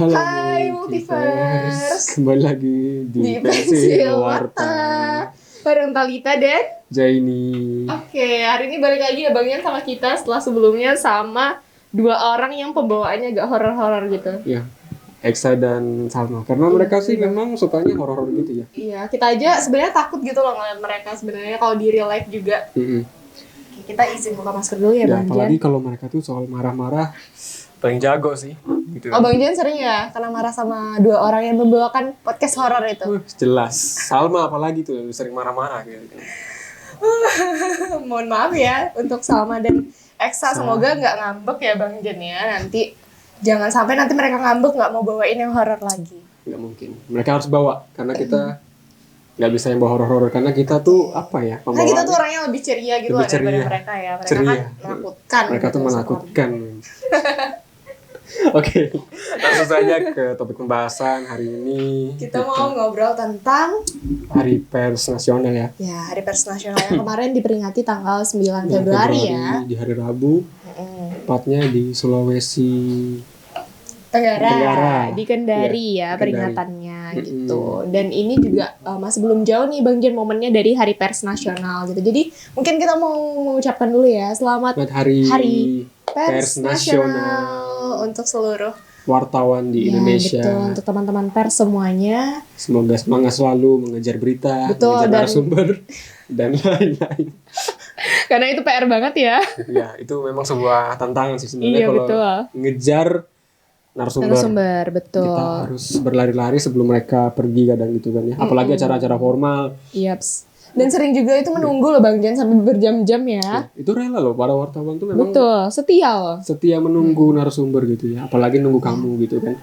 Halo Hai Multiverse. Kembali lagi di Pensil Warta bareng Talita dan Jaini. Oke, hari ini balik lagi ya Bang Yan sama kita setelah sebelumnya sama dua orang yang pembawaannya agak horor-horor gitu. Ya, Eksa dan Salma. Karena mereka sih memang sukanya horor gitu ya. Iya, kita aja sebenarnya takut gitu loh ngeliat mereka sebenarnya kalau di real life juga. Oke, kita izin buka masker dulu ya Bang apalagi Jan. kalau mereka tuh soal marah-marah paling jago sih gitu. Oh Bang Jan sering ya karena marah sama dua orang yang membawakan podcast horor itu. Jelas. Salma apalagi tuh sering marah-marah gitu. Mohon maaf ya untuk Salma dan Eksa, semoga nggak ngambek ya Bang Jan ya. Nanti jangan sampai nanti mereka ngambek nggak mau bawain yang horor lagi. Nggak mungkin. Mereka harus bawa karena kita nggak bisa yang bawa horor-horor karena kita tuh apa ya? Karena kita tuh orangnya lebih ceria gitu lebih lah daripada ceria. mereka ya. Mereka Ceria. kan menakutkan. Mereka gitu, tuh menakutkan. Oke, langsung saja ke topik pembahasan hari ini. Kita mau ngobrol tentang Hari Pers Nasional ya. ya Hari Pers Nasional yang kemarin diperingati tanggal 9 Februari ya. Di hari Rabu, tepatnya di Sulawesi Tenggara. Di Kendari Ya, ya Kendari. peringatannya gitu. Dan ini juga masih belum jauh nih Bang Jan momennya dari Hari Pers Nasional gitu. Jadi mungkin kita mau mengucapkan dulu ya selamat Buat hari Pers Nasional untuk seluruh wartawan di Indonesia. Betul, untuk teman-teman pers semuanya. Semoga semangat selalu mengejar berita, Betul, mengejar dan- narasumber dan lain-lain. Karena itu PR banget ya. Ya, itu memang sebuah tantangan sih sebenarnya Iya, kalau betul. ngejar narasumber. Betul. Kita harus berlari-lari sebelum mereka pergi kadang gitu kan ya. Apalagi acara-acara formal. Yaps. Dan sering juga itu menunggu loh Bang Jan sampai berjam-jam ya. Itu rela loh para wartawan tuh memang Betul, setia loh. setia menunggu narasumber gitu ya. Apalagi nunggu kamu gitu kan.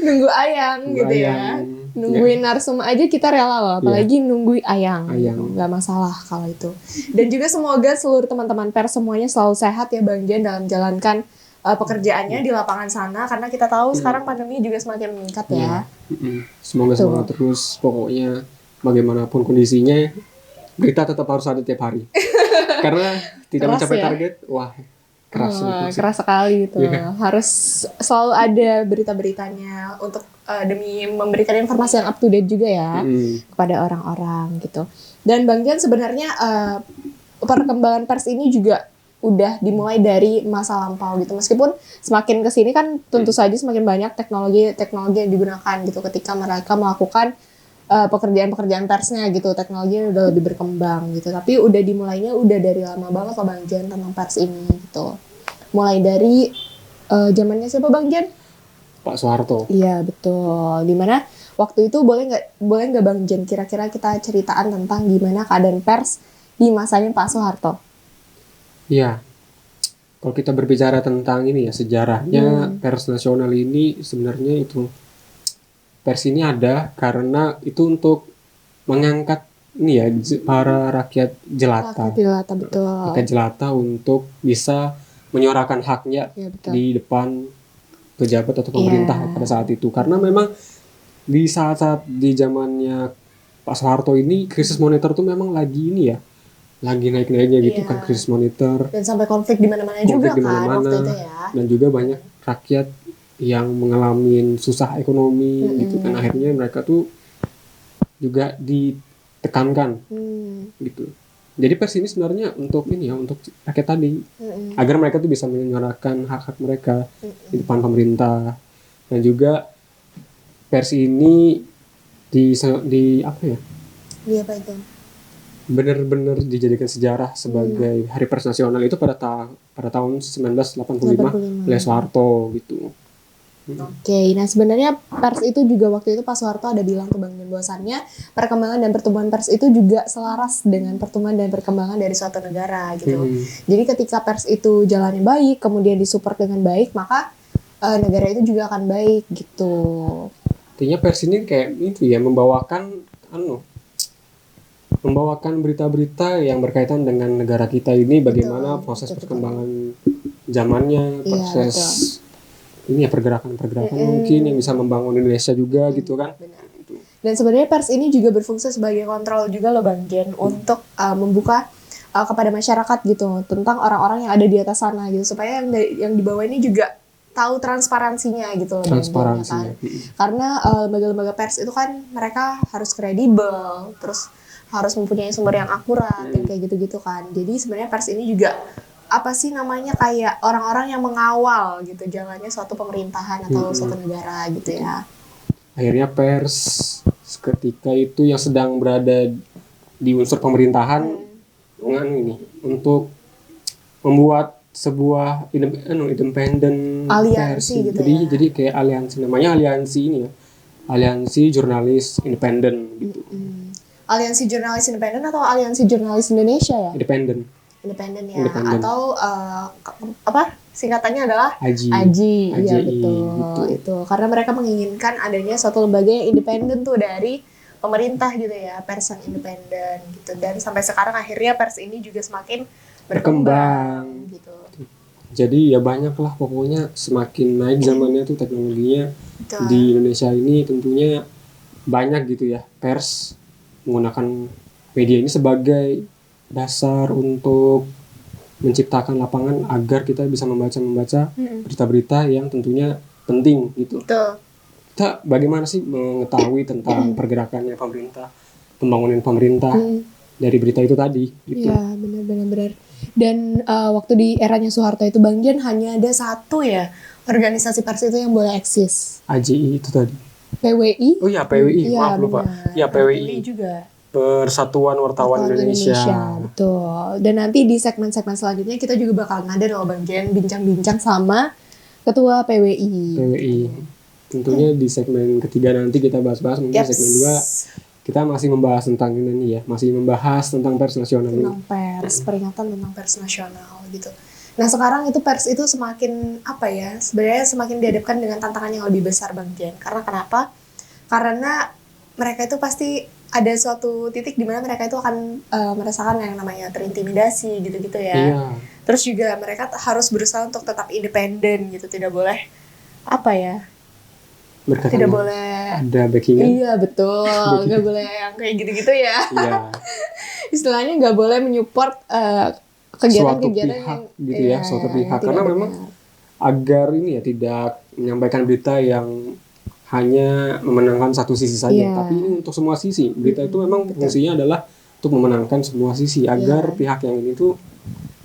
Nunggu ayang Nunggu gitu ya. ayang. Nungguin narsum aja kita rela loh, apalagi nungguin ayang. Ayang. Nggak masalah kalau itu. Dan juga semoga seluruh teman-teman pers semuanya selalu sehat ya Bang Jan dalam menjalankan pekerjaannya di lapangan sana, karena kita tahu sekarang pandemi juga semakin meningkat ya. Semoga semangat terus. Pokoknya bagaimanapun kondisinya, berita tetap harus ada tiap hari. Karena tidak Keras mencapai ya? target, wah keras Wah, itu sih. keras sekali gitu. Iya. Harus selalu ada berita-beritanya untuk demi memberikan informasi yang up to date juga ya kepada orang-orang gitu. Dan Bang Jan sebenarnya perkembangan pers ini juga udah dimulai dari masa lampau gitu. Meskipun semakin kesini kan tentu saja semakin banyak teknologi yang digunakan gitu ketika mereka melakukan pekerjaan-pekerjaan persnya gitu. Teknologinya udah lebih berkembang gitu. Tapi udah dimulainya udah dari lama banget Pak Bang Jan tentang pers ini gitu. Mulai dari zamannya siapa Bang Jan? Pak Soeharto. Iya betul. Dimana waktu itu boleh nggak Bang Jan kira-kira kita ceritaan tentang gimana keadaan pers di masanya Pak Soeharto? Iya. Kalau kita berbicara tentang ini ya sejarahnya pers nasional ini sebenarnya itu pers ini ada karena itu untuk mengangkat ini ya para rakyat jelata. Rakyat betul. Rakyat jelata untuk bisa menyuarakan haknya Iya betul. di depan pejabat atau pemerintah Iya. pada saat itu. Karena memang di saat-saat di zamannya Pak Soeharto ini krisis moneter tuh memang lagi ini ya. Lagi naik-naiknya gitu Iya. kan krisis moneter. Dan sampai konflik di mana-mana juga Konflik di kan mana-mana. waktu itu ya. Dan juga banyak rakyat yang mengalami susah ekonomi gitu kan. Akhirnya mereka tuh juga ditekankan gitu. Jadi pers ini sebenarnya untuk ini ya, untuk rakyat tadi agar mereka tuh bisa menyuarakan hak-hak mereka di depan pemerintah. Dan juga pers ini di apa ya? Iya apa itu? Benar-benar dijadikan sejarah sebagai Hari Pers Nasional itu pada tahun 1985 oleh Soeharto gitu. Oke, nah sebenarnya pers itu juga waktu itu Pak Soeharto ada bilang ke Bang Jan bahwasannya perkembangan dan pertumbuhan pers itu juga selaras dengan pertumbuhan dan perkembangan dari suatu negara gitu. Jadi ketika pers itu jalannya baik, kemudian disupport dengan baik, maka negara itu juga akan baik gitu. Artinya pers ini kayak itu ya membawakan berita-berita yang berkaitan dengan negara kita ini, bagaimana proses perkembangan zamannya, proses ini ya pergerakan-pergerakan mungkin yang bisa membangun Indonesia juga gitu kan. Benar. Dan sebenarnya pers ini juga berfungsi sebagai kontrol juga loh Bang Jan untuk membuka kepada masyarakat gitu tentang orang-orang yang ada di atas sana gitu supaya yang di bawah ini juga tahu transparansinya gitu loh. Transparansinya. Kan. Karena lembaga-lembaga pers itu kan mereka harus kredibel, terus harus mempunyai sumber yang akurat, yang kayak gitu-gitu kan. Jadi sebenarnya pers ini juga apa sih namanya kayak orang-orang yang mengawal gitu jalannya suatu pemerintahan atau suatu negara gitu ya. Akhirnya pers ketika itu yang sedang berada di unsur pemerintahan dengan ini untuk membuat sebuah independen aliansi pers. gitu Jadi kayak aliansi, namanya aliansi ini ya. Aliansi Jurnalis Independen gitu. Aliansi Jurnalis Independen atau Aliansi Jurnalis Indonesia ya? Independen Ya. Atau apa singkatannya adalah AJI. Iya betul gitu. Itu karena mereka menginginkan adanya suatu lembaga yang independen tuh dari pemerintah gitu ya, pers yang independen gitu. Dan sampai sekarang akhirnya pers ini juga semakin berkembang gitu. Jadi ya banyak lah pokoknya, semakin naik zamannya tuh teknologinya. Betul. Di Indonesia ini tentunya banyak gitu ya pers menggunakan media ini sebagai dasar untuk menciptakan lapangan agar kita bisa membaca berita-berita yang tentunya penting gitu. Betul. Kita bagaimana sih mengetahui tentang pergerakannya pemerintah, pembangunan pemerintah dari berita itu tadi gitu. Iya, benar. Dan waktu di eranya Soeharto itu Bang Jan hanya ada satu ya organisasi pers itu yang boleh eksis. AJI itu tadi. PWI? Oh iya, PWI. Maaf lupa. Iya, PWI juga. Persatuan Wartawan Indonesia. Betul. Dan nanti di segmen-segmen selanjutnya kita juga bakal ngadain loh Bang Jen bincang-bincang sama Ketua PWI. Tentunya di segmen ketiga nanti kita bahas-bahas. Mungkin segmen 2 kita masih membahas tentang ini ya, masih membahas tentang pers nasional. Tentang pers, peringatan tentang pers nasional gitu. Nah sekarang itu pers itu semakin apa ya, sebenarnya semakin dihadapkan dengan tantangan yang lebih besar Bang Jen. Karena kenapa? Karena mereka itu pasti ada suatu titik di mana mereka itu akan merasakan yang namanya terintimidasi gitu-gitu ya. Iya. Terus juga mereka harus berusaha untuk tetap independen gitu, tidak boleh apa ya? Tidak boleh ada backingan. Iya betul, nggak boleh yang kayak gitu-gitu ya. Iya. Istilahnya nggak boleh menyupport kegiatan-kegiatan yang gitu ya, suatu pihak karena memang agar ini ya tidak menyampaikan berita yang hanya memenangkan satu sisi saja, tapi ini untuk semua sisi. Berita itu memang fungsinya adalah untuk memenangkan semua sisi agar pihak yang ini tuh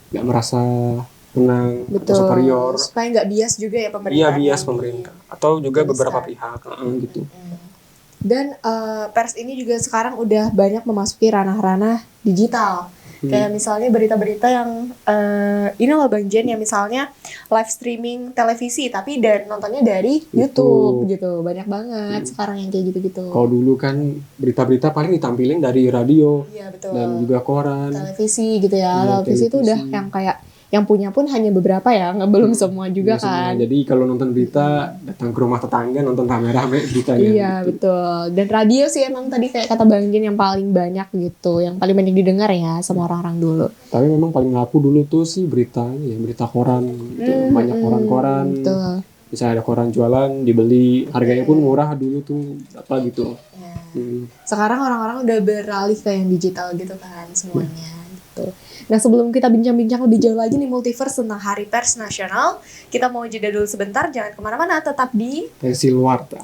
nggak merasa menang atau superior. Supaya nggak bias juga ya pemerintah. Iya, bias pemerintah atau juga beberapa pihak gitu. Dan pers ini juga sekarang udah banyak memasuki ranah-ranah digital. Kayak misalnya berita-berita yang ini loh Bang Jen, yang misalnya live streaming televisi tapi nontonnya dari YouTube gitu. Banyak banget sekarang yang kayak gitu-gitu. Kalau dulu kan berita-berita paling ditampilin dari radio. Iya, betul. Dan juga koran. Televisi gitu ya. Televisi itu udah yang kayak yang punya pun hanya beberapa ya, belum semua juga kan. Jadi kalau nonton berita datang ke rumah tetangga nonton rame-rame beritanya. Iya gitu. Betul. Dan radio sih emang tadi kayak kata Bang Jin yang paling banyak gitu, yang paling banyak didengar ya sama orang-orang dulu. Tapi memang paling laku dulu tuh sih beritanya ya, berita koran gitu. Banyak koran-koran. Betul. Bisa ada koran jualan dibeli, harganya pun murah dulu tuh apa gitu. Ya. Sekarang orang-orang udah beralih ke yang digital gitu kan semuanya gitu. Nah sebelum kita bincang-bincang lebih jauh lagi nih Multiverse tentang Hari Pers Nasional, kita mau jeda dulu sebentar, jangan kemana-mana, tetap di Pensil Warta.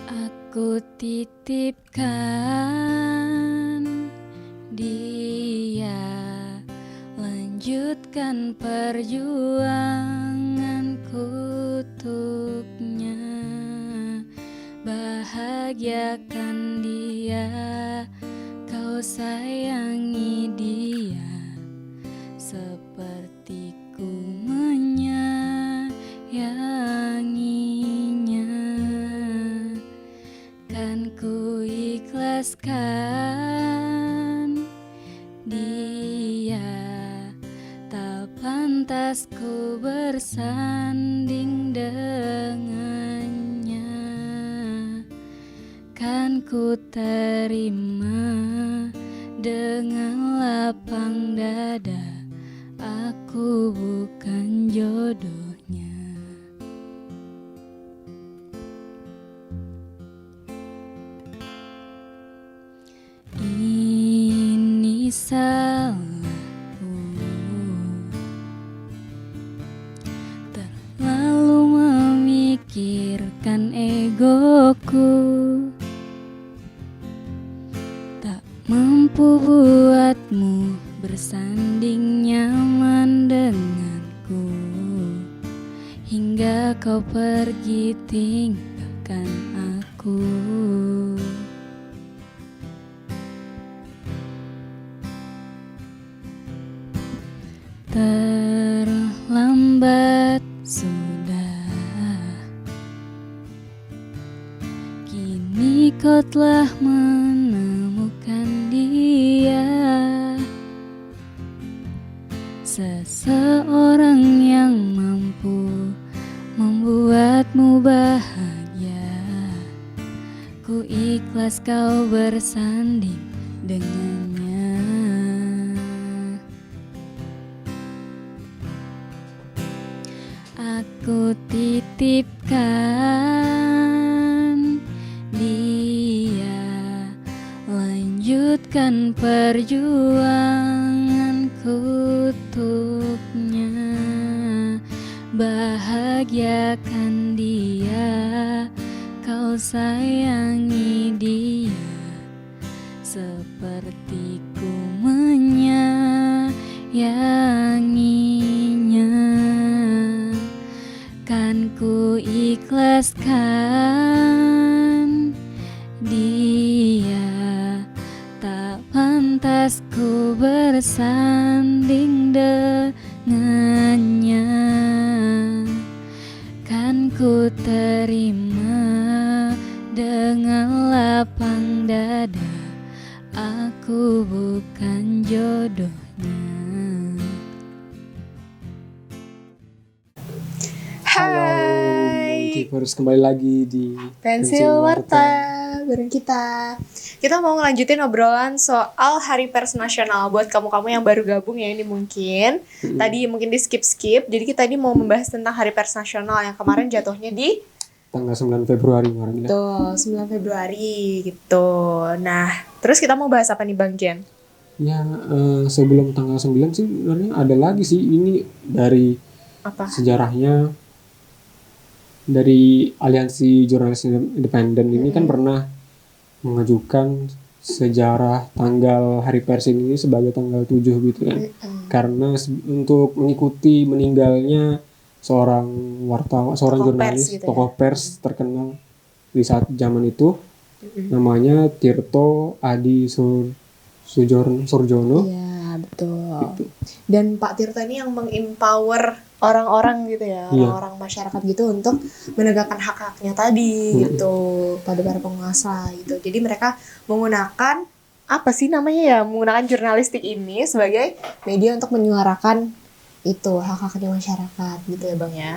Aku titipkan dia, lanjutkan perjuanganku untuknya, bahagiakan dia, kau sayangi dia seperti ku menyayanginya. Kan ku ikhlaskan dia, tak pantas ku bersanding dengannya. Kan ku terima dengan lapang dada, aku bukan jodohnya. salahku, terlalu memikirkan egoku, tak mampu buatmu bersanding nyaman denganku, hingga kau pergi tinggalkan aku. Terlambat sudah, kini kau telah menemukan dia, seseorang yang mampu membuatmu bahagia. Ku ikhlas kau bersanding dengannya. Aku titipkan dia, lanjutkan perjuanganku untuknya, bahagiakan dia, kau sayangi dia, seperti ku menyayanginya. Kan ku ikhlaskan dia, tak pantas ku bersanding dengannya. Kan ku terima dengan lapang dada, aku bukan jodohnya. Hai, Keepers kembali lagi di Pensil Warta bareng kita. Kita mau ngelanjutin obrolan soal Hari Pers Nasional buat kamu-kamu yang baru gabung ya ini mungkin. Tadi mungkin di skip. Jadi kita ini mau membahas tentang Hari Pers Nasional yang kemarin jatuhnya di tanggal 9 Februari kemarin ya. tuh 9 Februari gitu. Nah, terus kita mau bahas apa nih Bang Jen? Ya, sebelum tanggal 9 sih sebenarnya ada lagi sih ini dari Apa? sejarahnya. Dari Aliansi Jurnalis Independen ini kan pernah mengajukan sejarah tanggal Hari Pers ini sebagai tanggal 7 gitu kan. Karena untuk mengikuti meninggalnya seorang wartawan, seorang Tokoh jurnalis, pers gitu ya. tokoh pers terkenal di saat zaman itu, namanya Tirto Adi Surjono. Iya, betul. Gitu. Dan Pak Tirta ini yang mengempower orang-orang gitu ya, orang-orang masyarakat gitu untuk menegakkan hak-haknya tadi gitu pada para penguasa gitu. Jadi mereka menggunakan apa sih namanya ya, menggunakan jurnalistik ini sebagai media untuk menyuarakan itu hak-haknya masyarakat gitu ya Bang ya.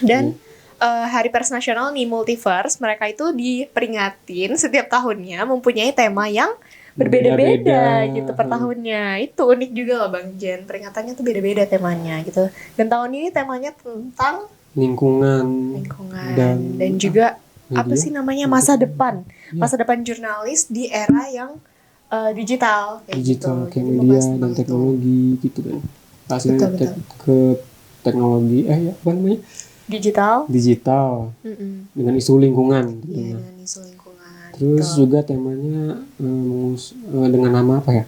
Dan Hari Pers Nasional nih Multiverse, mereka itu diperingatin setiap tahunnya mempunyai tema yang berbeda-beda gitu per tahunnya. Itu unik juga loh Bang Jen, peringatannya tuh beda-beda temanya gitu. Dan tahun ini temanya tentang lingkungan dan juga media. apa sih namanya, masa depan jurnalis di era yang digital kayak digital gitu. kayak Jadi media membahas dan tentang itu. teknologi gitu kan. Hasilnya Betul. ke teknologi apa namanya? Digital. Dengan isu lingkungan Iya, tentunya. dengan isu lingkungan. Terus gitu. juga temanya dengan nama apa ya?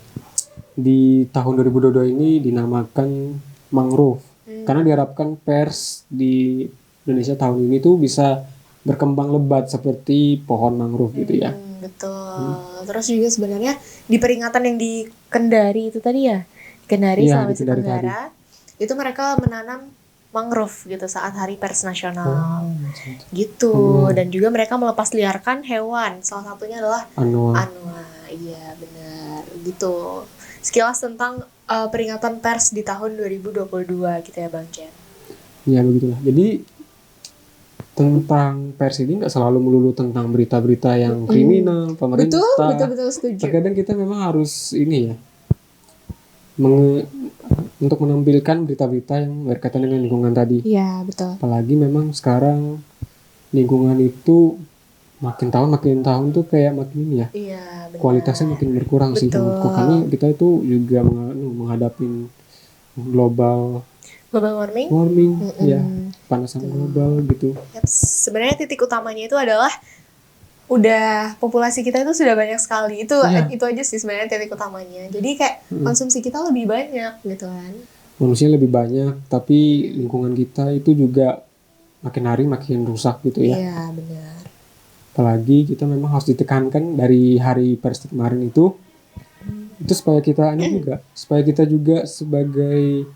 Di tahun 2022 ini dinamakan mangrove. Karena diharapkan pers di Indonesia tahun ini tuh bisa berkembang lebat seperti pohon mangrove gitu ya. Betul. Terus juga sebenarnya di peringatan yang di Kendari itu tadi ya, Kendari, Iya, Sulawesi di Kendari Tenggara, itu mereka menanam mangrove gitu saat Hari Pers Nasional. Gitu. Dan juga mereka melepas liarkan hewan. Salah satunya adalah Anoa. Iya, benar. Gitu. Sekilas tentang peringatan pers di tahun 2022 gitu ya Bang Jen. Ya begitulah. Jadi tentang pers ini nggak selalu melulu tentang berita-berita yang kriminal, pemerintah. Betul setuju. Terkadang kita memang harus ini ya, untuk menampilkan berita-berita yang berkaitan dengan lingkungan tadi. Iya, betul. Apalagi memang sekarang lingkungan itu makin tahun tuh kayak makin ini ya, Iya, benar. kualitasnya makin berkurang sih Betul. menurutku, karena kita itu juga menghadapi global warming ya, panasan global gitu. Sebenarnya titik utamanya itu adalah udah populasi kita itu sudah banyak sekali. Itu aja sih sebenarnya titik utamanya. Jadi kayak konsumsi kita lebih banyak gitu kan. Manusia lebih banyak, tapi lingkungan kita itu juga makin hari makin rusak gitu ya. Iya, benar. Apalagi kita memang harus ditekankan dari hari pers kemarin itu supaya kita supaya kita juga sebagai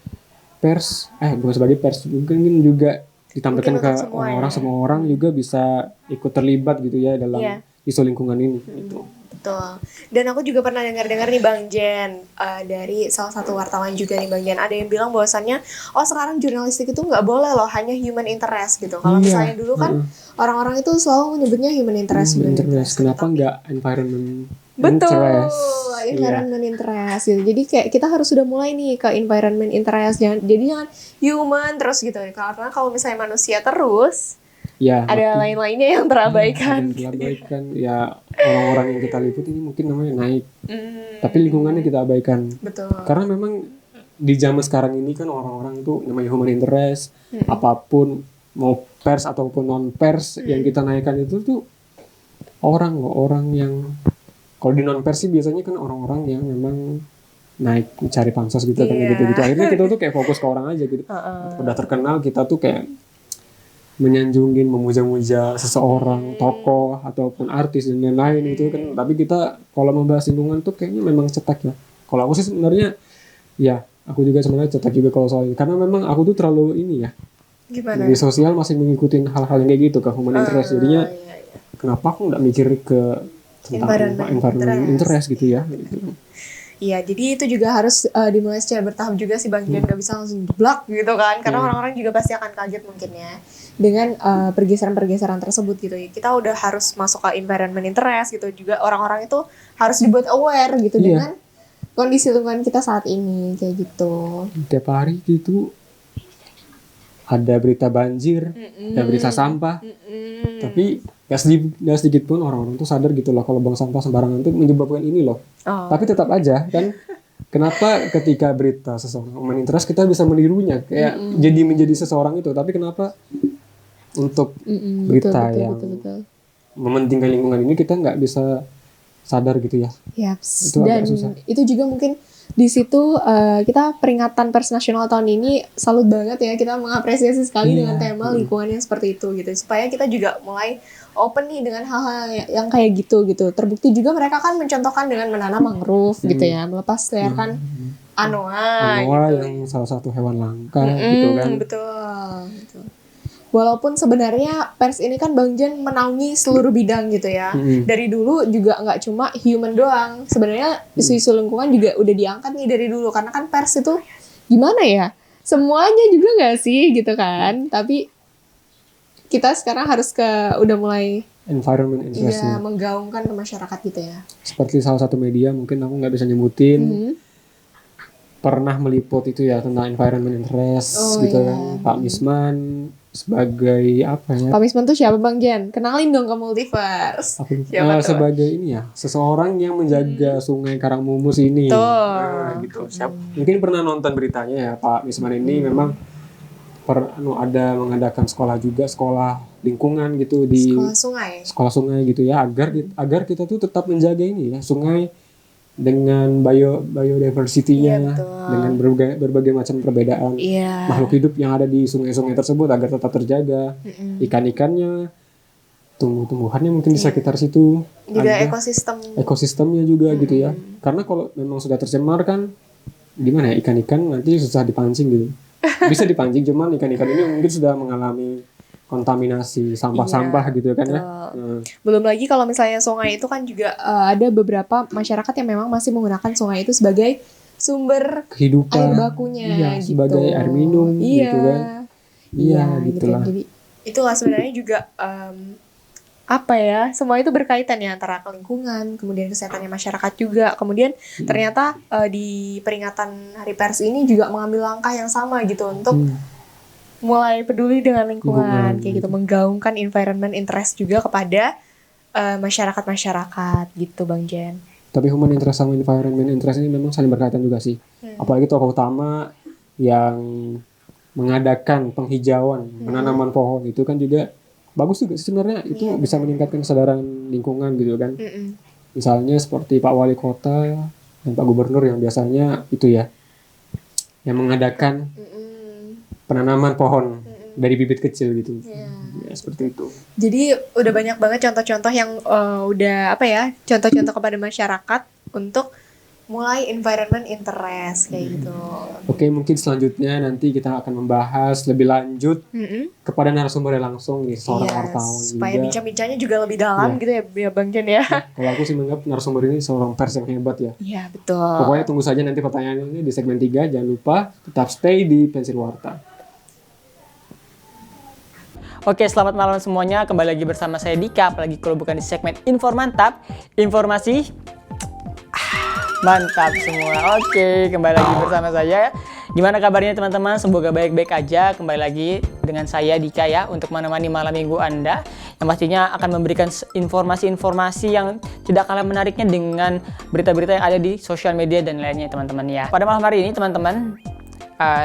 pers, bukan sebagai pers, mungkin juga ditampilkan ke orang-orang, semua orang juga bisa ikut terlibat gitu ya dalam isu lingkungan ini gitu. Betul. Dan aku juga pernah dengar nih Bang Jen, dari salah satu wartawan juga nih Bang Jen, ada yang bilang bahwasannya sekarang jurnalistik itu nggak boleh loh hanya human interest gitu. Kalau misalnya dulu kan orang-orang itu selalu menyebutnya human interest. Kenapa nggak environment Betul, interest? environment interest gitu. Jadi kayak kita harus sudah mulai nih ke environment interest, jangan human terus gitu. Karena kalau misalnya manusia terus, ada lain-lainnya yang terabaikan. Ya, orang-orang yang kita liput ini mungkin namanya naik, tapi lingkungannya kita abaikan. Betul. Karena memang di zaman sekarang ini kan orang-orang itu namanya human interest, apapun mau pers ataupun non pers yang kita naikkan itu tuh orang yang kalau di non pers sih biasanya kan orang-orang yang memang naik cari pansos gitu kan gitu. Akhirnya kita tuh kayak fokus ke orang aja gitu. Udah terkenal kita tuh kayak menyanjungin, memuja-muja seseorang, tokoh ataupun artis dan lain-lain itu kan. Tapi kita kalau membahas lingkungan tuh kayaknya memang cetak ya. Kalau aku sih sebenarnya ya aku juga sebenarnya cetak juga kalau soal ini, karena memang aku tuh terlalu ini ya. Gimana? Di sosial masih mengikutin hal-hal yang kayak gitu ke human interest. Jadinya kenapa aku nggak mikir ke tentang environment interest gitu ya. Iya, jadi itu juga harus dimulai secara bertahap juga sih Bang Jen, gak bisa langsung jeblak gitu kan, karena orang-orang juga pasti akan kaget mungkin ya dengan pergeseran-pergeseran tersebut gitu. Kita udah harus masuk ke environment interest gitu, juga orang-orang itu harus dibuat aware gitu dengan kondisi lingkungan kita saat ini kayak gitu. Tiap hari gitu ada berita banjir, ada berita sampah, tapi gak sedikit pun orang-orang tuh sadar gitu loh kalau buang sampah sembarangan tuh menyebabkan ini loh. Tapi tetap aja kan, kenapa ketika berita seseorang human interest kita bisa menirunya kayak jadi menjadi seseorang itu, tapi kenapa untuk berita yang mementingkan lingkungan ini kita nggak bisa sadar gitu ya. Itu dan itu juga mungkin di situ kita peringatan Pers Nasional tahun ini salut banget ya, kita mengapresiasi sekali dengan tema lingkungan yang seperti itu gitu, supaya kita juga mulai open nih dengan hal-hal yang kayak gitu. Terbukti juga mereka kan mencontohkan dengan menanam mangrove gitu ya, melepas liarkan anoa gitu. Yang salah satu hewan langka gitu kan. Betul. Walaupun sebenarnya pers ini kan Bang Jen menaungi seluruh bidang gitu ya. Dari dulu juga nggak cuma human doang. Sebenarnya isu-isu lingkungan juga udah diangkat nih dari dulu. Karena kan pers itu gimana ya? Semuanya juga nggak sih gitu kan. Tapi kita sekarang harus udah mulai environment interest. Iya, menggaungkan ke masyarakat gitu ya. Seperti salah satu media, mungkin aku nggak bisa nyebutin. Pernah meliput itu ya tentang environment interest gitu kan. Pak Misman sebagai apa ya? Pak Misman tuh siapa Bang Jen? Kenalin dong ke Multiverse. Sebagai ini ya, seseorang yang menjaga Sungai Karangmumus ini. Gitu. Mungkin pernah nonton beritanya ya, Pak Misman ini memang ada mengadakan sekolah juga, sekolah lingkungan gitu di sekolah sungai gitu ya, agar kita tuh tetap menjaga ini ya sungai dengan biodiversity-nya, dengan berbagai macam perbedaan makhluk hidup yang ada di sungai-sungai tersebut agar tetap terjaga, ikan-ikannya, tumbuh-tumbuhannya mungkin di sekitar situ, juga ekosistemnya juga gitu ya. Karena kalau memang sudah tercemar kan gimana ya, ikan-ikan nanti susah dipancing gitu. Bisa dipancing, cuman ikan-ikan ini mungkin sudah mengalami kontaminasi sampah-sampah gitu kan ya. Belum lagi kalau misalnya sungai itu kan juga ada beberapa masyarakat yang memang masih menggunakan sungai itu sebagai sumber kehidupan, air bakunya gitu. Sebagai air minum gitu kan. Gitu lah. Jadi itulah sebenarnya juga semua itu berkaitan ya, antara lingkungan, kemudian kesehatannya masyarakat juga. Kemudian ternyata di peringatan Hari Pers ini juga mengambil langkah yang sama gitu untuk mulai peduli dengan lingkungan kayak gitu, menggaungkan environment interest juga kepada masyarakat-masyarakat gitu Bang Jen. Tapi human interest sama environment interest ini memang saling berkaitan juga sih. Apalagi tokoh utama yang mengadakan penghijauan, penanaman pohon itu kan juga bagus juga sih sebenarnya. Itu bisa meningkatkan kesadaran lingkungan gitu kan. Misalnya seperti Pak Wali Kota dan Pak Gubernur yang biasanya itu ya, yang mengadakan penanaman pohon dari bibit kecil gitu. Ya, seperti itu. Jadi udah banyak banget contoh-contoh yang udah apa ya, contoh-contoh kepada masyarakat untuk mulai environment interest kayak gitu. Oke, mungkin selanjutnya nanti kita akan membahas lebih lanjut kepada narasumber langsung nih, seorang wartawan supaya juga. bincang-bincangnya juga lebih dalam gitu ya Bang Jen ya. Kalau aku sih menganggap narasumber ini seorang pers yang hebat ya. Iya betul. Pokoknya tunggu saja nanti pertanyaannya di segmen 3. Jangan lupa tetap stay di Pensil Warta. Oke, selamat malam semuanya. Kembali lagi bersama saya Dika, apalagi kalau bukan di segmen Informantap. Informasi mantap semua. Oke, kembali lagi bersama saya. Gimana kabarnya teman-teman? Semoga baik-baik aja. Kembali lagi dengan saya Dika ya, untuk menemani malam minggu Anda, yang pastinya akan memberikan informasi-informasi yang tidak kalah menariknya dengan berita-berita yang ada di sosial media dan lainnya teman-teman ya. Pada malam hari ini teman-teman,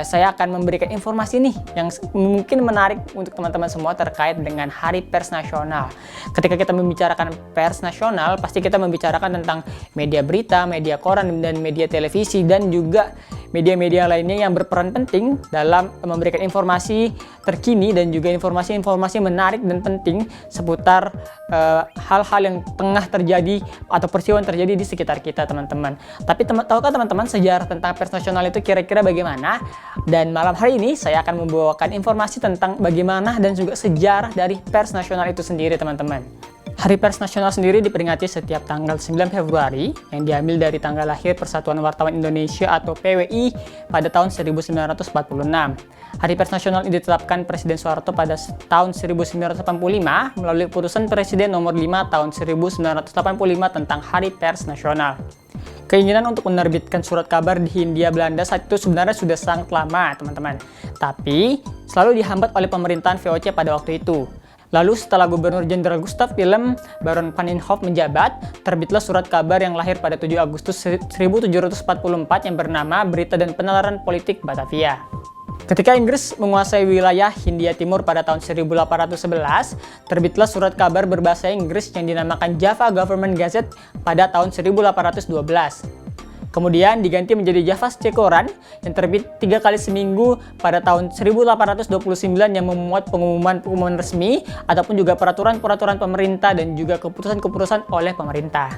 saya akan memberikan informasi nih yang mungkin menarik untuk teman-teman semua terkait dengan Hari Pers Nasional. Ketika kita membicarakan pers nasional, pasti kita membicarakan tentang media berita, media koran, dan media televisi, dan juga media-media lainnya yang berperan penting dalam memberikan informasi terkini dan juga informasi-informasi menarik dan penting seputar hal-hal yang tengah terjadi atau peristiwa yang terjadi di sekitar kita teman-teman. Tapi tahukah teman-teman sejarah tentang pers nasional itu kira-kira bagaimana? Dan malam hari ini saya akan membawakan informasi tentang bagaimana dan juga sejarah dari pers nasional itu sendiri teman-teman. Hari Pers Nasional sendiri diperingati setiap tanggal 9 Februari yang diambil dari tanggal lahir Persatuan Wartawan Indonesia atau PWI pada tahun 1946. Hari Pers Nasional ditetapkan Presiden Soeharto pada tahun 1985 melalui Keputusan Presiden Nomor 5 tahun 1985 tentang Hari Pers Nasional. Keinginan untuk menerbitkan surat kabar di Hindia Belanda saat itu sebenarnya sudah sangat lama, teman-teman. Tapi selalu dihambat oleh pemerintahan VOC pada waktu itu. Lalu setelah Gubernur Jenderal Gustav Willem Baron Pannenhof menjabat, terbitlah surat kabar yang lahir pada 7 Agustus 1744 yang bernama Berita dan Penalaran Politik Batavia. Ketika Inggris menguasai wilayah Hindia Timur pada tahun 1811, terbitlah surat kabar berbahasa Inggris yang dinamakan Java Government Gazette pada tahun 1812. Kemudian diganti menjadi Java Cekoran yang terbit 3 kali seminggu pada tahun 1829 yang memuat pengumuman-pengumuman resmi ataupun juga peraturan-peraturan pemerintah dan juga keputusan-keputusan oleh pemerintah.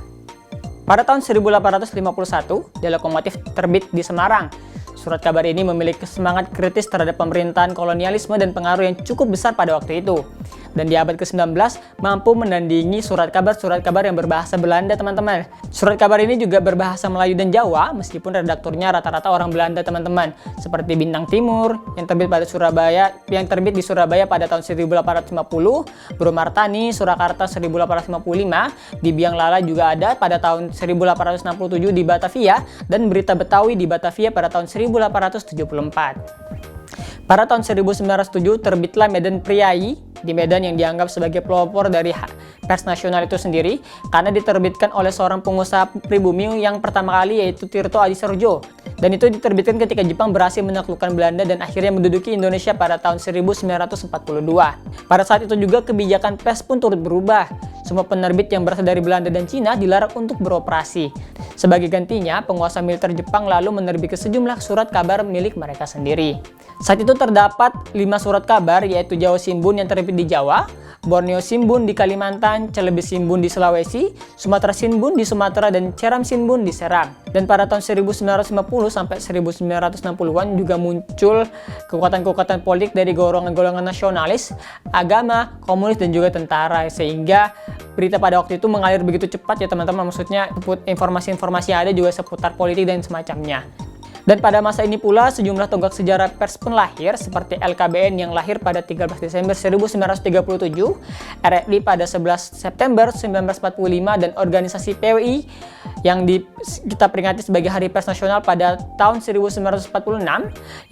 Pada tahun 1851, The Lokomotif terbit di Semarang. Surat kabar ini memiliki semangat kritis terhadap pemerintahan kolonialisme dan pengaruh yang cukup besar pada waktu itu. Dan di abad ke-19 mampu menandingi surat kabar yang berbahasa Belanda teman-teman. Surat kabar ini juga berbahasa Melayu dan Jawa meskipun redakturnya rata-rata orang Belanda teman-teman. Seperti Bintang Timur yang terbit di Surabaya pada tahun 1850, Bro Martani Surakarta 1855, di Biang Lala juga ada pada tahun 1867 di Batavia, dan Berita Betawi di Batavia pada tahun 1874. Pada tahun 1907 terbitlah Medan Priai di Medan yang dianggap sebagai pelopor dari pers nasional itu sendiri karena diterbitkan oleh seorang pengusaha pribumi yang pertama kali, yaitu Tirto Adisarjo. Dan itu diterbitkan ketika Jepang berhasil menaklukkan Belanda dan akhirnya menduduki Indonesia pada tahun 1942. Pada saat itu juga kebijakan pers pun turut berubah. Semua penerbit yang berasal dari Belanda dan Cina dilarang untuk beroperasi. Sebagai gantinya, penguasa militer Jepang lalu menerbitkan sejumlah surat kabar milik mereka sendiri. Saat itu terdapat 5 surat kabar, yaitu Jawa Shimbun yang terbit di Jawa, Borneo Shimbun di Kalimantan, Celebes Shimbun di Sulawesi, Sumatera Shimbun di Sumatera, dan Ceram Shimbun di Seram. Dan pada tahun 1950 sampai 1960-an juga muncul kekuatan-kekuatan politik dari golongan-golongan nasionalis, agama, komunis, dan juga tentara, sehingga berita pada waktu itu mengalir begitu cepat ya teman-teman. Maksudnya informasi-informasi yang ada juga seputar politik dan semacamnya. Dan pada masa ini pula sejumlah tonggak sejarah pers pun lahir seperti LKBN yang lahir pada 13 Desember 1937, RRI pada 11 September 1945 dan organisasi PWI yang kita peringati sebagai Hari Pers Nasional pada tahun 1946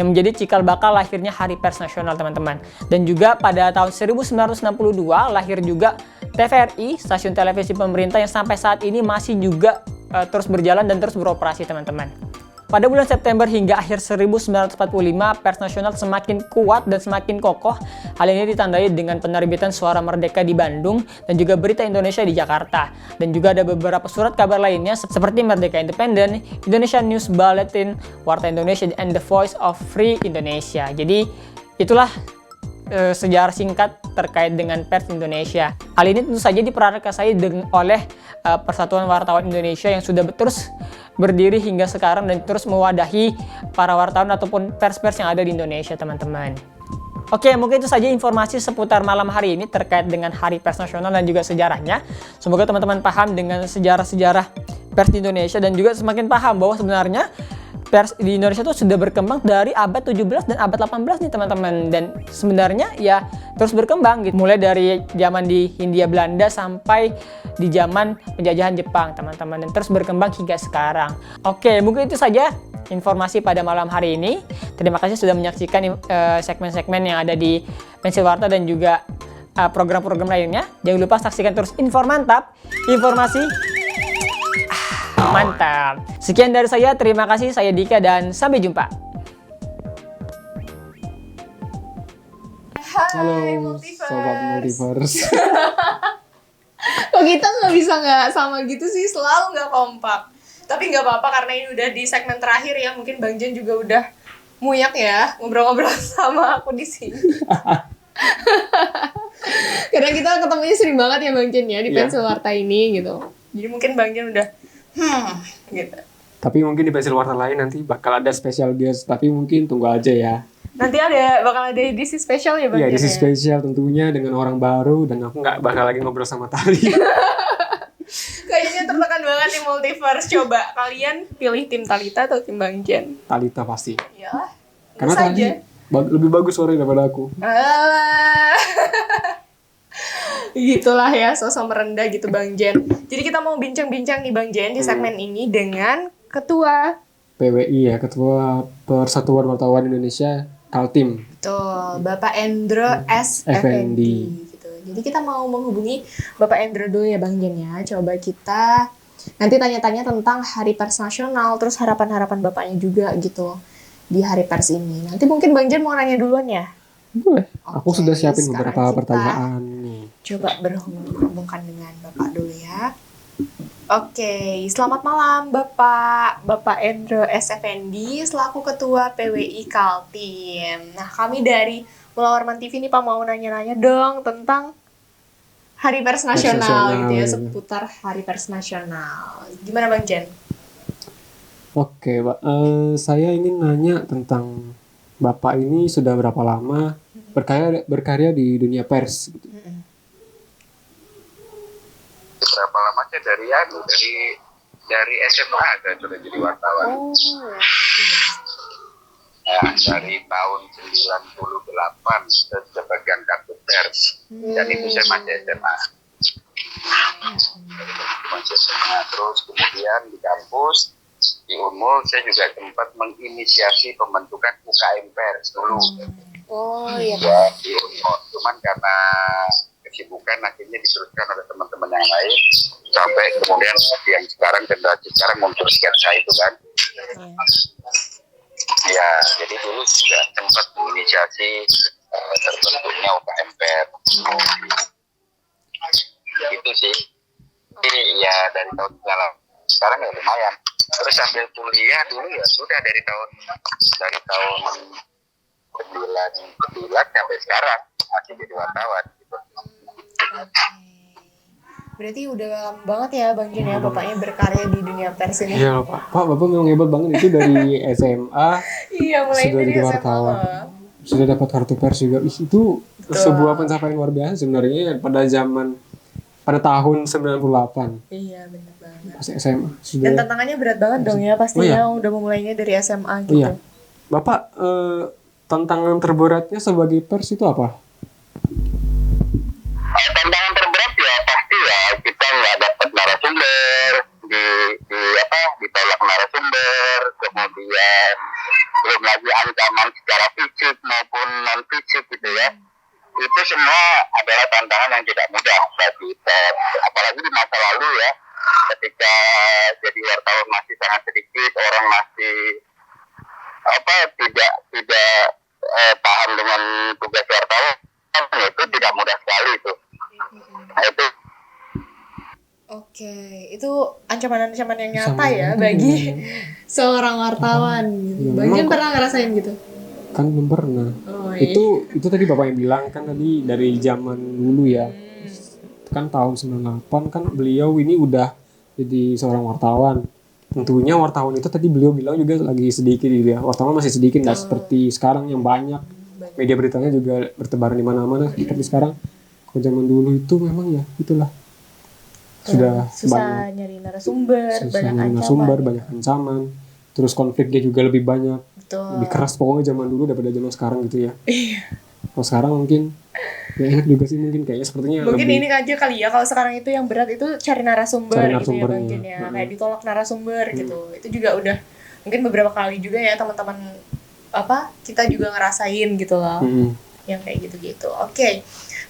yang menjadi cikal bakal lahirnya Hari Pers Nasional, teman-teman. Dan juga pada tahun 1962 lahir juga TVRI, stasiun televisi pemerintah yang sampai saat ini masih juga terus berjalan dan terus beroperasi, teman-teman. Pada bulan September hingga akhir 1945, pers nasional semakin kuat dan semakin kokoh. Hal ini ditandai dengan penerbitan Suara Merdeka di Bandung dan juga Berita Indonesia di Jakarta. Dan juga ada beberapa surat kabar lainnya seperti Merdeka Independen, Indonesia News Bulletin, Warta Indonesia, and The Voice of Free Indonesia. Jadi itulah sejarah singkat terkait dengan pers Indonesia. Hal ini tentu saja diprakarsai oleh Persatuan Wartawan Indonesia yang sudah terus berdiri hingga sekarang dan terus mewadahi para wartawan ataupun pers-pers yang ada di Indonesia, teman-teman. Oke, mungkin itu saja informasi seputar malam hari ini terkait dengan Hari Pers Nasional dan juga sejarahnya. Semoga teman-teman paham dengan sejarah-sejarah pers di Indonesia dan juga semakin paham bahwa sebenarnya pers di Indonesia itu sudah berkembang dari abad 17 dan abad 18 nih, teman-teman. Dan sebenarnya ya terus berkembang gitu. Mulai dari zaman di Hindia Belanda sampai di zaman penjajahan Jepang, teman-teman. Dan terus berkembang hingga sekarang. Oke, mungkin itu saja informasi pada malam hari ini. Terima kasih sudah menyaksikan segmen-segmen yang ada di Pensil Warta dan juga program-program lainnya. Jangan lupa saksikan terus Informantap, informasi mantap. Sekian dari saya, terima kasih. Saya Dika dan sampai jumpa. Hai, Halo Sobat Multiverse. Kok kita nggak bisa nggak sama gitu sih, selalu nggak kompak. Tapi nggak apa-apa karena ini udah di segmen terakhir ya. Mungkin Bang Jen juga udah muyak ya ngobrol-ngobrol sama aku di sini. Karena kita ketemunya sering banget ya Bang Jen ya di Pensil Warta ini gitu. Jadi mungkin Bang Jen udah gitu. Tapi mungkin di Pensil Warta lain nanti bakal ada special guest, tapi mungkin tunggu aja ya. Nanti bakal ada edisi spesial ya Bang Iya, Jen edisi ya? spesial tentunya dengan orang baru dan aku nggak bakal lagi ngobrol sama Tali. Kayaknya tertekan banget di Multiverse. Coba kalian pilih tim Talita atau tim Bang Jen? Talita pasti. Iyalah. Karena Tali lebih bagus suaranya daripada aku. Alah. Gitulah ya, sosok merendah gitu Bang Jen. Jadi kita mau bincang-bincang nih Bang Jen di segmen ini dengan Ketua PWI ya, Ketua Persatuan Wartawan Indonesia Kaltim. Betul, Bapak Endro S. Effendi gitu. Jadi kita mau menghubungi Bapak Endro dulu ya Bang Jen ya. Coba kita nanti tanya-tanya tentang Hari Pers Nasional, terus harapan-harapan Bapaknya juga gitu di Hari Pers ini. Nanti mungkin Bang Jen mau nanya duluan ya? Boleh. Aku sudah siapin sekarang beberapa kita pertanyaan nih. Coba berhubungkan dengan Bapak dulu ya. Oke, selamat malam Bapak Endro S. Effendi selaku Ketua PWI Kaltim. Nah, kami dari Mula Warman TV ini Pak mau nanya-nanya dong tentang Hari Pers Nasional gitu ya, seputar Hari Pers Nasional. Gimana Bang Jen? Oke, Pak. Saya ingin nanya tentang Bapak ini sudah berapa lama berkarya di dunia pers gitu. Berapa lama sih dari SMA saya sudah jadi wartawan. Nah, dari tahun 98 saya sudah pegang kartu pers dan itu saya masih SMA. Terus kemudian di kampus di Unmul saya juga sempat menginisiasi pembentukan UKM pers dulu. Oh iya. Ya, di Unmul. Cuman karena kesibukan akhirnya diteruskan oleh teman-teman yang lain sampai kemudian yang sekarang generasi sekarang muncul sketsa itu kan. Ya, jadi dulu juga sempat menginisiasi terbentuknya UKM pers. Itu sih. Jadi ya dari tahun sekarang ya lumayan. Terus sambil kuliah dulu ya sudah dari tahun 99 sampai sekarang masih jadi wartawan gitu. Berarti udah lama banget ya Bang Jen ya Bapaknya berkarya di dunia pers ini. Iya Pak. Pak, Bapak memang hebat banget itu dari SMA. Iya, mulai sudah dari jadi SMA. wartawan. Sudah dapat kartu pers juga. Itu sebuah pencapaian luar biasa sebenarnya pada tahun 98. Iya, benar banget. pas SMA Dan sudah. tantangannya berat banget dong ya pastinya udah memulainya dari SMA gitu. Iya. Bapak tantangan terberatnya sebagai pers itu apa? Tantangan terberat ya pasti ya kita nggak dapat narasumber, ditolak narasumber, kemudian belum lagi ancaman secara fisik maupun non fisik gitu ya. Itu semua adalah tantangan yang tidak mudah bagi pers, apalagi di masa lalu ya, ketika jadi wartawan masih sangat sedikit, orang masih tidak paham dengan tugas wartawan, itu tidak mudah sekali itu. Nah, itu Oke, itu ancaman-ancaman yang nyata ya bagi seorang wartawan gitu. Ya, Bang Jan memang pernah ngerasain gitu? kan belum pernah. Oh, iya. Itu tadi Bapak yang bilang kan tadi dari zaman dulu ya. Kan tahun 98 kan beliau ini udah jadi seorang wartawan. Tentunya wartawan itu tadi beliau bilang juga lagi sedikit gitu ya. Wartawan masih sedikit nggak seperti sekarang yang banyak. Media beritanya juga bertebaran di mana-mana. Tapi sekarang kalau zaman dulu itu memang ya itulah. Sudah susah nyari narasumber, banyak ancaman. banyak ancaman. Terus konfliknya juga lebih banyak. Betul. Lebih keras pokoknya zaman dulu daripada zaman sekarang gitu ya. Kalau sekarang mungkin ya enak juga sih mungkin kayaknya sepertinya Mungkin lebih, ini aja kali ya, kalau sekarang itu yang berat itu cari narasumber gitu ya narasumbernya. Bang Jan ya. Kayak ditolak narasumber gitu. Itu juga udah mungkin beberapa kali juga ya teman-teman kita juga ngerasain gitu loh. Yang kayak gitu-gitu. Oke.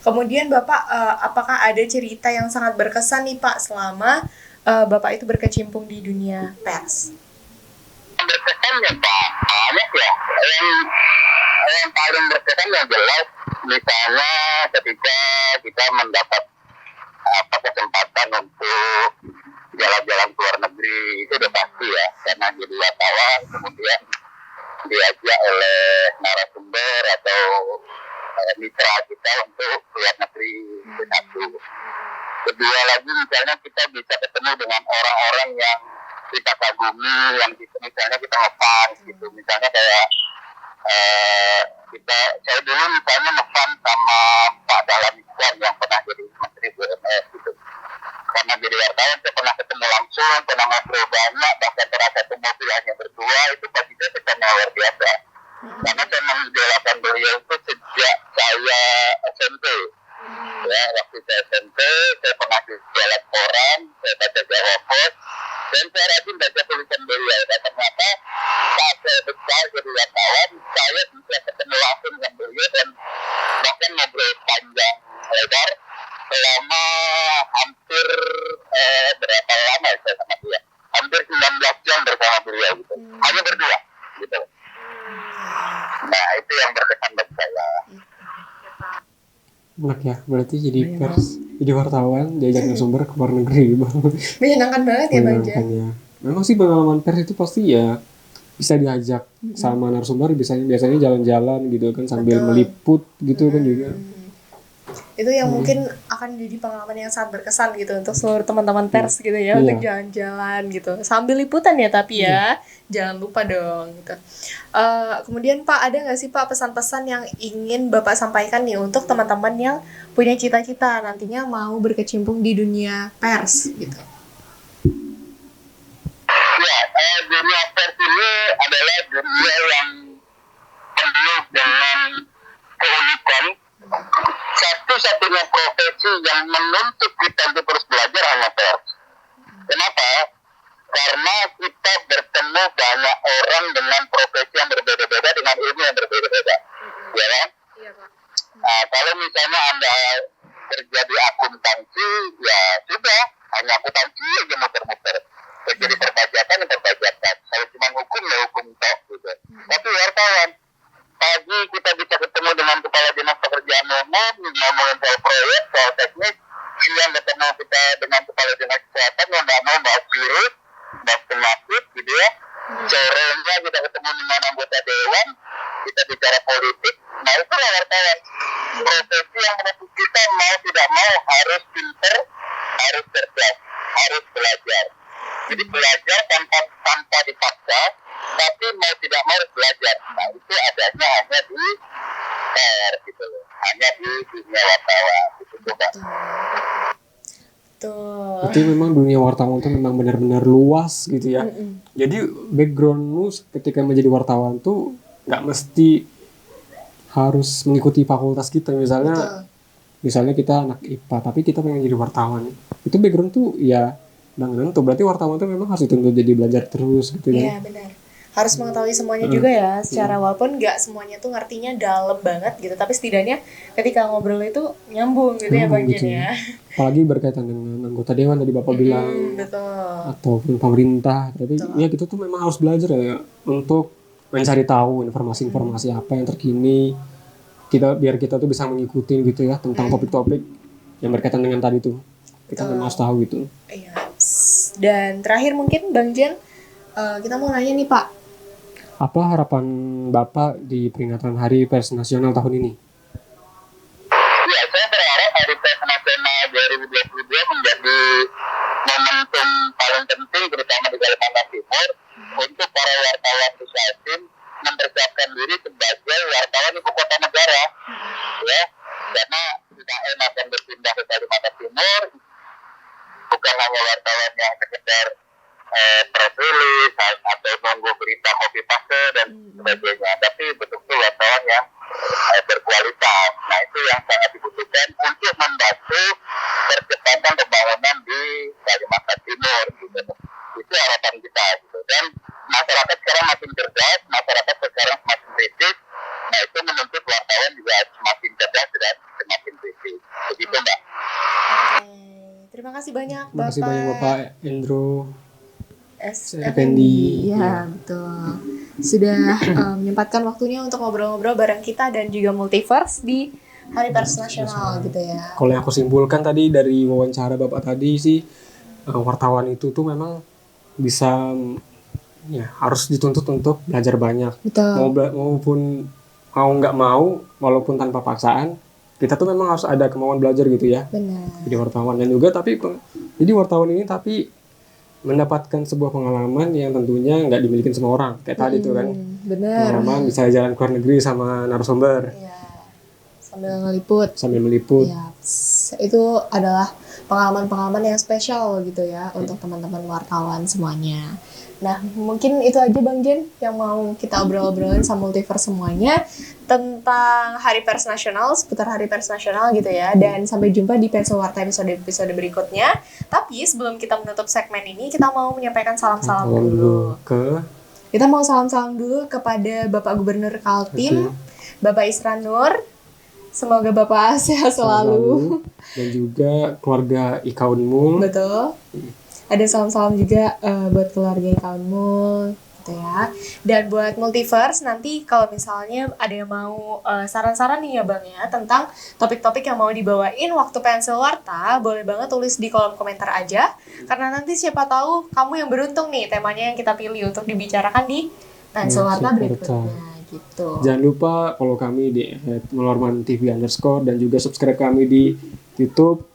Kemudian Bapak apakah ada cerita yang sangat berkesan nih Pak selama Bapak itu berkecimpung di dunia pers? berkesan ya Pak, banyak ya. Yang paling berkesan yang jelas, misalnya ketika kita mendapat kesempatan untuk jalan-jalan ke luar negeri, itu udah pasti ya, karena jadi wartawan kemudian diajak oleh narasumber atau mitra kita untuk ke luar negeri, itu satu. Kedua lagi misalnya kita bisa ketemu dengan orang-orang yang kita kagumi, yang misalnya kita ngefans gitu, misalnya kayak saya dulu misalnya ngefans sama Pak Dahlan Iskan yang pernah jadi Menteri BUMN gitu. Karena jadi wartawan saya pernah ketemu langsung, pernah ngobrol banyak, bahkan pernah satu mobil hanya berdua, itu bagi saya kesan yang luar biasa. Karena saya mengidolakan beliau itu sejak saya SMP. Ya, waktu saya SMP, saya pernah jualan koran, saya baca Jawa Post, dan saya rajin baca tulisan beliau. Dan ternyata saat saya besar jadi wartawan, saya bisa ketemu langsung dengan beliau dan bahkan ngobrol panjang lebar selama hampir berapa lama saya sama dia? Hampir 19 jam bersama beliau gitu. Hanya berdua gitu. Nah, itu yang berkesan bagi saya. Enak ya, berarti jadi pers, jadi wartawan, diajak narasumber ke luar negeri. Menyenangkan banget ya Bang Jan. Ya. Memang sih pengalaman pers itu pasti ya bisa diajak sama narasumber, biasanya jalan-jalan gitu kan sambil meliput gitu kan juga. Itu yang mungkin akan jadi pengalaman yang sangat berkesan gitu untuk seluruh teman-teman pers gitu ya, untuk jalan-jalan gitu sambil liputan ya, tapi ya jangan lupa dong gitu. Kemudian Pak, ada nggak sih Pak pesan-pesan yang ingin Bapak sampaikan nih untuk teman-teman yang punya cita-cita nantinya mau berkecimpung di dunia pers gitu? Ya, dunia pers ini adalah dunia yang penuh dengan keunikan. Satu-satunya profesi yang menuntut kita untuk terus belajar hanya pers. Kenapa? Karena kita bertemu banyak orang dengan profesi yang berbeda-beda, dengan ilmu yang berbeda-beda. Ya kan? Iya Pak. Nah, kalau misalnya Anda kerja di akuntansi, ya sudah, hanya akuntansi aja muter-muter. Jadi perpajakan. Kalau cuma hukum, ya hukum tok gitu. Tapi wartawan, pagi kita bisa ketemu dengan kepala dinas pekerjaan umum, ngomongin soal proyek, soal teknis. Siang ketemu kita dengan kepala dinas kesehatan yang nggak mau bahas virus, bahas penyakit gitu ya. Sorenya kita ketemu dengan anggota dewan, kita bicara politik. Nah, itu wartawan. Profesi yang menurut kita mau tidak mau harus pinter, harus cerdas, harus belajar. Jadi belajar tanpa dipaksa, tapi mau tidak mau harus belajar. Nah, itu adanya hanya di pers gitu loh, hanya di dunia wartawan gitu kan. Tuh. Itu memang dunia wartawan tuh memang benar-benar luas gitu ya. Jadi backgroundmu ketika menjadi wartawan tuh nggak mesti harus mengikuti fakultas kita. Misalnya kita anak IPA tapi kita pengen jadi wartawan. Itu background tuh ya nggak nentu. Berarti wartawan tuh memang harus dituntut jadi belajar terus gitu ya. Iya benar. Harus mengetahui semuanya juga ya, secara walaupun nggak semuanya tuh ngertinya dalam banget gitu, tapi setidaknya ketika ngobrol itu nyambung gitu ya Bang Jen gitu. ya. Apalagi berkaitan dengan anggota dewan tadi Bapak bilang, Betul. ataupun pemerintah. Tapi ya gitu tuh memang harus belajar ya untuk mencari tahu informasi-informasi apa yang terkini. Biar kita tuh bisa mengikuti gitu ya tentang topik-topik yang berkaitan dengan tadi tuh. Kita memang harus tahu gitu. Iya. Dan terakhir mungkin Bang Jen, kita mau nanya nih Pak. Apa harapan Bapak di peringatan Hari Pers Nasional tahun ini? Ya, saya berharap Hari Pers Nasional 2022 menjadi momentum paling penting terutama di Kalimantan Timur untuk para wartawan di Kaltim mempersiapkan diri sebagai wartawan ibu kota negara. Ya, karena IKN akan berpindah ke Kalimantan Timur, bukan hanya wartawan yang sekedar press release atau nunggu berita copy paste dan sebagainya, tapi betul-betul wartawan yang berkualitas. Nah, itu yang sangat dibutuhkan untuk membantu percepatan pembangunan di Kalimantan Timur gitu. Itu harapan kita gitu. Dan masyarakat sekarang makin cerdas, masyarakat sekarang semakin kritis. Nah, itu menuntut wartawan juga semakin cerdas dan semakin kritis. Begitu Mbak. Oke. Terima kasih banyak Terima kasih banyak Bapak Endro Effendi. Ya, betul. Sudah menyempatkan waktunya untuk ngobrol-ngobrol bareng kita dan juga Multiverse di Hari Pers Nasional gitu ya. Kalau yang aku simpulkan tadi dari wawancara Bapak tadi sih, wartawan itu tuh memang bisa ya harus dituntut untuk belajar banyak. Betul. Maupun mau nggak mau, walaupun tanpa paksaan, kita tuh memang harus ada kemauan belajar gitu ya. Benar. Jadi wartawan dan juga jadi wartawan ini tapi mendapatkan sebuah pengalaman yang tentunya nggak dimiliki semua orang. Kayak tadi tuh kan. Benar. Pengalaman bisa jalan ke luar negeri sama narasumber. Iya. Sambil meliput. Ya, itu adalah pengalaman-pengalaman yang spesial gitu ya untuk teman-teman wartawan semuanya. Nah, mungkin itu aja Bang Jen yang mau kita obrol-obrolin sama Multiverse semuanya tentang Hari Pers Nasional, seputar Hari Pers Nasional gitu ya. Dan sampai jumpa di Pensil Warta episode berikutnya. Tapi sebelum kita menutup segmen ini, kita mau menyampaikan salam-salam dulu. Kita mau salam-salam dulu kepada Bapak Gubernur Kaltim, Bapak Isran Nur. Semoga Bapak sehat selalu. Dan juga keluarga Ikaunmul. Betul. Ada salam-salam juga buat keluarga Ikaunmul gitu ya. Dan buat Multiverse nanti kalau misalnya ada yang mau saran-saran nih ya Bang ya tentang topik-topik yang mau dibawain waktu Pensil Warta, boleh banget tulis di kolom komentar aja. Karena nanti siapa tahu kamu yang beruntung nih temanya yang kita pilih untuk dibicarakan di Pensil Warta berikutnya. Gitu. Jangan lupa follow kami di @melorman_tv_ dan juga subscribe kami di YouTube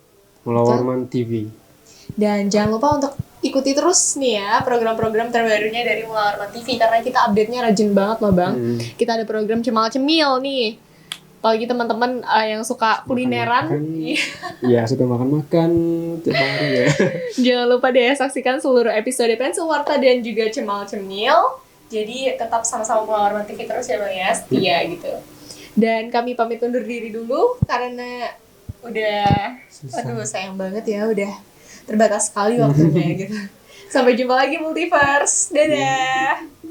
Melorman TV. Dan jangan lupa untuk ikuti terus nih ya program-program terbarunya dari Melorman TV karena kita update-nya rajin banget loh Bang. Kita ada program Cemal Cemil nih. Apalagi teman-teman yang suka kulineran. Iya, suka makan-makan tiap hari ya. Jangan lupa deh saksikan seluruh episode Pensil Warta dan juga Cemal Cemil. Jadi tetap sama-sama Melorman TV terus ya Bang ya, setia gitu. Dan kami pamit undur diri dulu karena udah aduh sayang banget ya udah terbatas sekali waktunya gitu. Sampai jumpa lagi Multiverse. Dadah.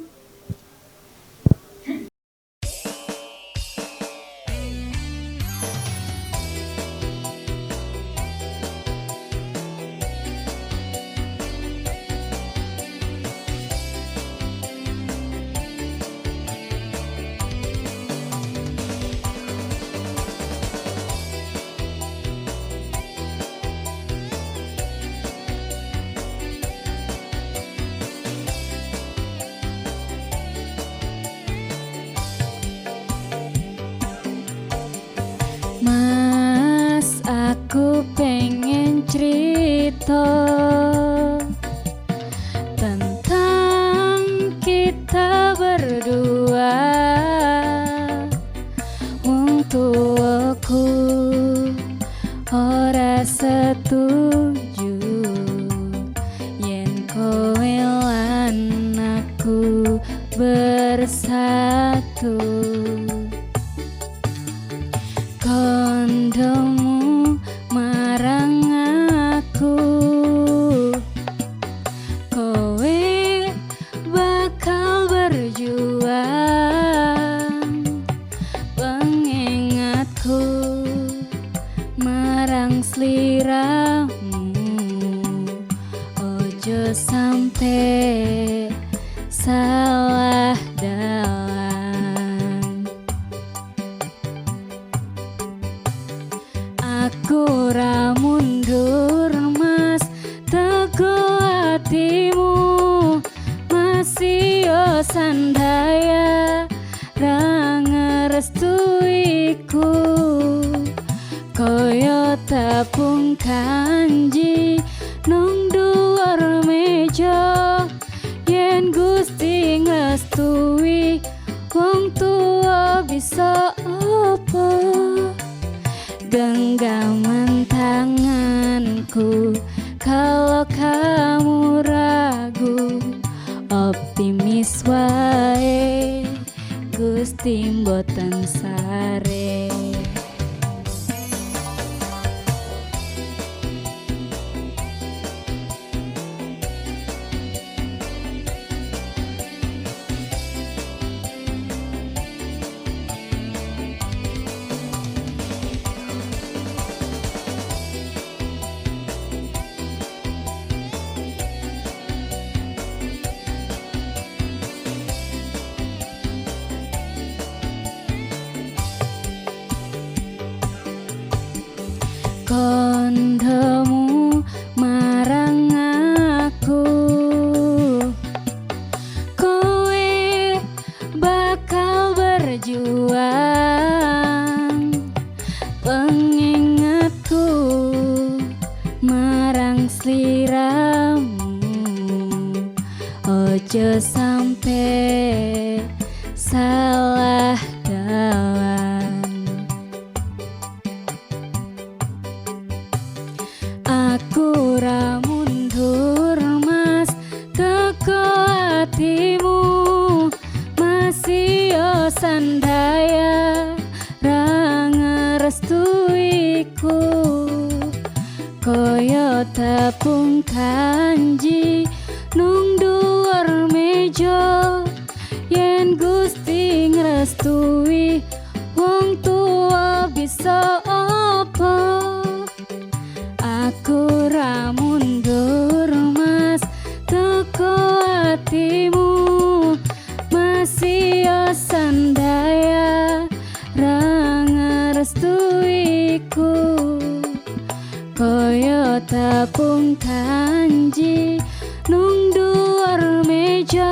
Mas, aku pengen cerita tentang kita berdua. Wong tuaku ora setuju dan aku bersatu. Kondomu marang aku, kowe bakal berjuang. Pengingatku marang sliramu, ojo sampai salah dalan. Aku ra mundur mas, teko hatimu masih yo sandaya, ra ngerestuiku koyo tepung kanji nang dhuwur meja. Yen Gusti ngrestui wong tuwa bisa apa? Genggaman tanganku kalau kamu ragu, optimis wae Gusti mboten sare. Kondomu marang aku, kowe bakal berjuang. Pengingatku marang sliramu, ojo sampai salah dalan. Aku ra mundur mas, teko hatimu masih yo sandaya, ra ngerestuiku koyo tepung kanji nang dhuwur meja. Yen Gusti ngrestui wong tuwa bisa apa? Aku ra mundur mas, teko hatimu masih yo sandaya, ra ngerestuiku koyo tepung kanji nang dhuwur meja.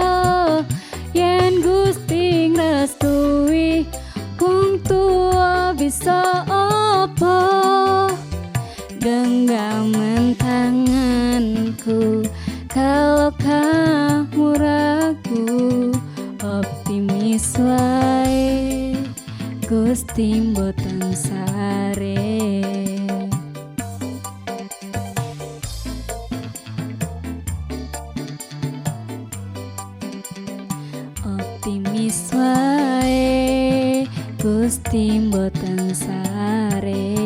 Yen Gusti ngrestui wong tuwa bisa apa? Genggaman tanganku kalau kamu ragu, optimis wae Gusti mboten sare. Optimis wae Gusti mboten sare.